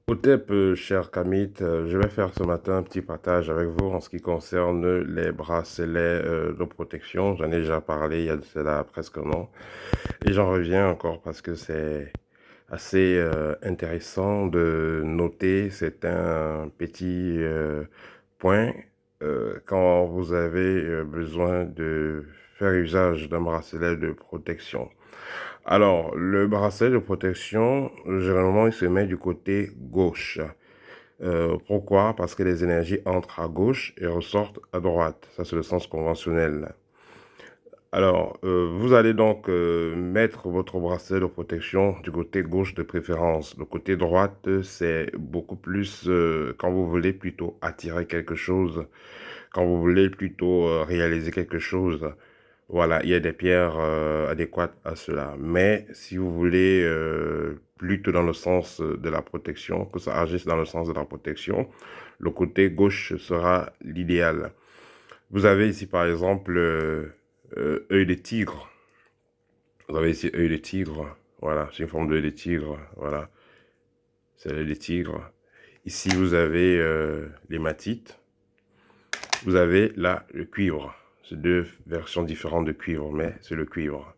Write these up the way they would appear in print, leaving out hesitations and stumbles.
Otep, cher Kamit, je vais faire ce matin un petit partage avec vous en ce qui concerne les bracelets de protection. J'en ai déjà parlé il y a de cela presque un an. Et j'en reviens encore parce que c'est assez intéressant de noter certains petits points quand vous avez besoin de faire usage d'un bracelet de protection. Alors, le bracelet de protection, généralement, il se met du côté gauche. Pourquoi? Parce que les énergies entrent à gauche et ressortent à droite. Ça, c'est le sens conventionnel. Alors, vous allez donc mettre votre bracelet de protection du côté gauche de préférence. Le côté droite, c'est beaucoup plus quand vous voulez plutôt attirer quelque chose, quand vous voulez plutôt réaliser quelque chose. Voilà, il y a des pierres adéquates à cela. Mais si vous voulez plutôt dans le sens de la protection, que ça agisse dans le sens de la protection, le côté gauche sera l'idéal. Vous avez ici par exemple œil de tigre. Vous avez ici œil de tigre. Voilà, c'est une forme d'œil de tigre. Voilà, c'est l'œil de tigre. Ici, vous avez l'hématite. Vous avez là le cuivre. C'est deux versions différentes de cuivre, mais c'est le cuivre.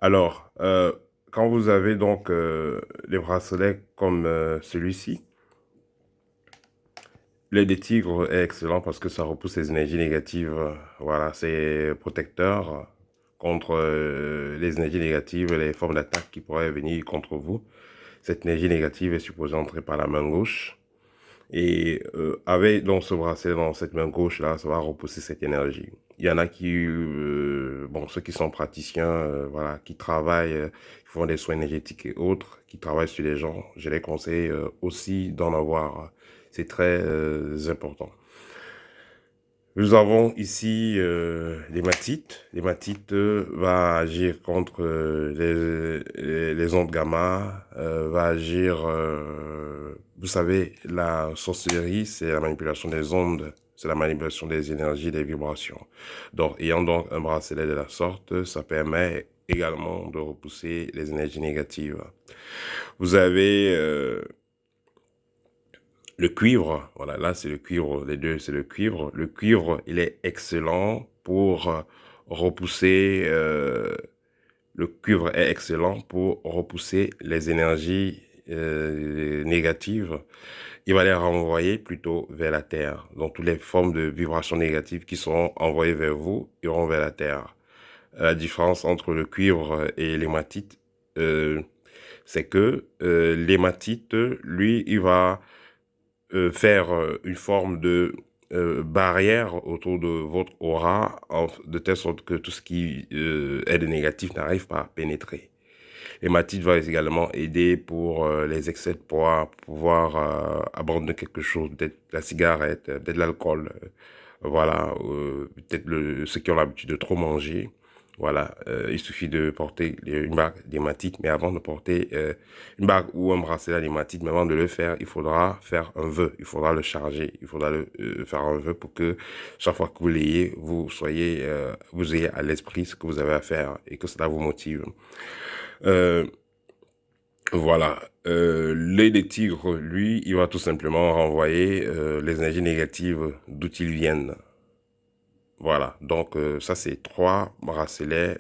Alors, quand vous avez donc des bracelets comme celui-ci, l'œil des tigres est excellent parce que ça repousse les énergies négatives. Voilà, c'est protecteur contre les énergies négatives, les formes d'attaque qui pourraient venir contre vous. Cette énergie négative est supposée entrer par la main gauche. Et avec donc ce bracelet dans cette main gauche là, ça va repousser cette énergie. Il y en a qui, bon, ceux qui sont praticiens, voilà, qui travaillent, qui font des soins énergétiques et autres, qui travaillent sur les gens, je les conseille aussi d'en avoir. C'est très important. Nous avons ici l'hématite. L'hématite va agir contre les ondes gamma, va agir, vous savez, la sorcellerie, c'est la manipulation des ondes, c'est la manipulation des énergies, des vibrations. Donc, ayant donc un bracelet de la sorte, ça permet également de repousser les énergies négatives. Vous avez le cuivre, voilà, là c'est le cuivre, les deux c'est le cuivre. Le cuivre, il est excellent pour repousser, le cuivre est excellent pour repousser les énergies négatives. Il va les renvoyer plutôt vers la terre. Donc toutes les formes de vibrations négatives qui seront envoyées vers vous iront vers la terre. La différence entre le cuivre et l'hématite, euh, c'est que l'hématite, lui, il va faire une forme de barrière autour de votre aura, de telle sorte que tout ce qui est de négatif n'arrive pas à pénétrer. L'hématite va également aider pour les excès de poids, pouvoir abandonner quelque chose, peut-être la cigarette, peut-être l'alcool, voilà, peut-être ceux qui ont l'habitude de trop manger. Voilà, il suffit de porter une bague d'hématite, mais avant de porter une bague ou un bracelet d'hématite, mais avant de le faire, il faudra faire un vœu, il faudra le charger, il faudra faire un vœu pour que chaque fois que vous l'ayez, vous ayez à l'esprit ce que vous avez à faire et que cela vous motive. Euh, voilà. L'œil des tigres, lui, il va tout simplement renvoyer les énergies négatives d'où ils viennent. Voilà, donc ça c'est trois bracelets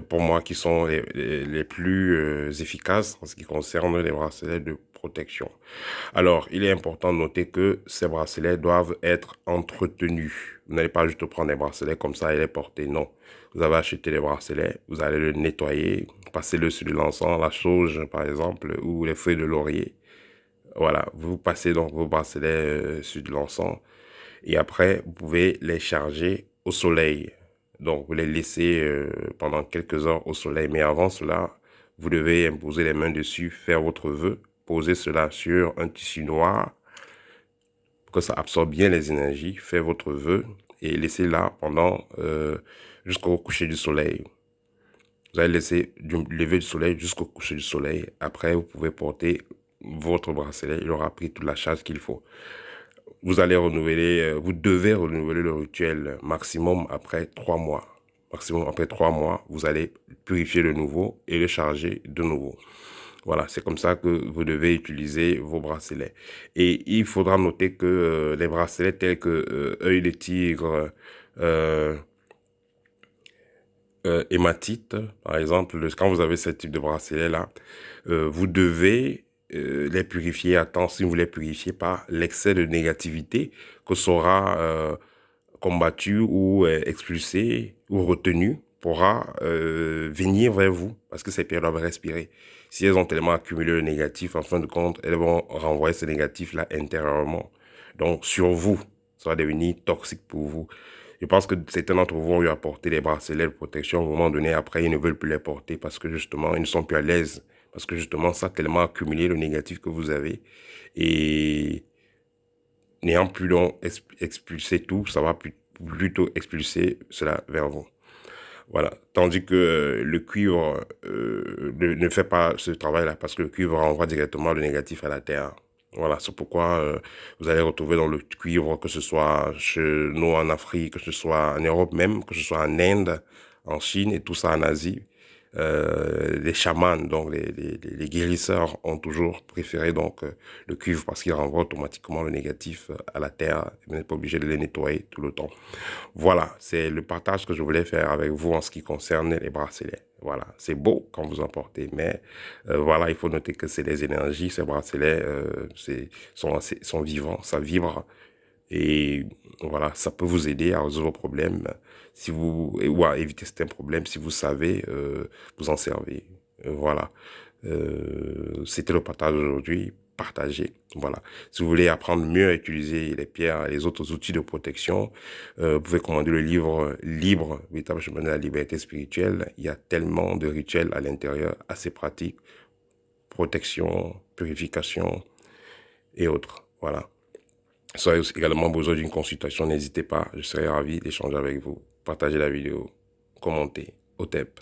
pour moi qui sont les plus efficaces en ce qui concerne les bracelets de protection. Alors, il est important de noter que ces bracelets doivent être entretenus. Vous n'allez pas juste prendre des bracelets comme ça et les porter, non. Vous avez acheté les bracelets, vous allez le nettoyer, passer-le sur de l'encens, la sauge par exemple, ou les feuilles de laurier. Voilà, vous passez donc vos bracelets sur de l'encens et après, vous pouvez les charger au soleil. Donc, vous les laissez pendant quelques heures au soleil. Mais avant cela, vous devez imposer les mains dessus, faire votre vœu, poser cela sur un tissu noir pour que ça absorbe bien les énergies. Faire votre vœu et laisser là pendant jusqu'au coucher du soleil. Vous allez laisser du lever du soleil jusqu'au coucher du soleil. Après, vous pouvez porter votre bracelet. Il aura pris toute la charge qu'il faut. Vous allez renouveler, vous devez renouveler le rituel maximum après 3 mois. Maximum après 3 mois, vous allez purifier de nouveau et le charger de nouveau. Voilà, c'est comme ça que vous devez utiliser vos bracelets. Et il faudra noter que les bracelets tels que œil de tigre, euh, hématite, par exemple, quand vous avez ce type de bracelet-là, vous devez les purifier à temps si vous les purifiez par l'excès de négativité que sera combattu ou expulsé ou retenu pourra venir vers vous parce que ces pierres doivent respirer. Si elles ont tellement accumulé le négatif, en fin de compte, elles vont renvoyer ce négatif-là intérieurement. Donc, sur vous, ça va devenir toxique pour vous. Je pense que certains d'entre vous ont eu à porter des bracelets de protection. À un moment donné, après, ils ne veulent plus les porter parce que justement, ils ne sont plus à l'aise. Parce que justement, ça a tellement accumulé le négatif que vous avez. Et n'ayant plus donc expulsé tout, ça va plutôt expulser cela vers vous. Voilà. Tandis que le cuivre ne fait pas ce travail-là parce que le cuivre renvoie directement le négatif à la terre. Voilà, c'est pourquoi vous allez retrouver dans le cuivre, que ce soit chez nous en Afrique, que ce soit en Europe même, que ce soit en Inde, en Chine et tout ça en Asie. Les chamans, donc les guérisseurs, ont toujours préféré donc le cuivre parce qu'il renvoie automatiquement le négatif à la terre. Vous n'êtes pas obligé de les nettoyer tout le temps. Voilà, c'est le partage que je voulais faire avec vous en ce qui concerne les bracelets. Voilà, c'est beau quand vous en portez, mais voilà, il faut noter que c'est des énergies. Ces bracelets sont vivants, ça vibre. Et voilà, ça peut vous aider à résoudre vos problèmes si vous, ou à éviter certains problèmes si vous savez vous en servir. Voilà. C'était le partage d'aujourd'hui. Partagez. Voilà. Si vous voulez apprendre mieux à utiliser les pierres et les autres outils de protection, vous pouvez commander le livre Libre, véritable chemin de la liberté spirituelle. Il y a tellement de rituels à l'intérieur, assez pratiques. Protection, purification et autres. Voilà. Si vous avez également besoin d'une consultation, n'hésitez pas, je serai ravi d'échanger avec vous. Partagez la vidéo, commentez, au TEP.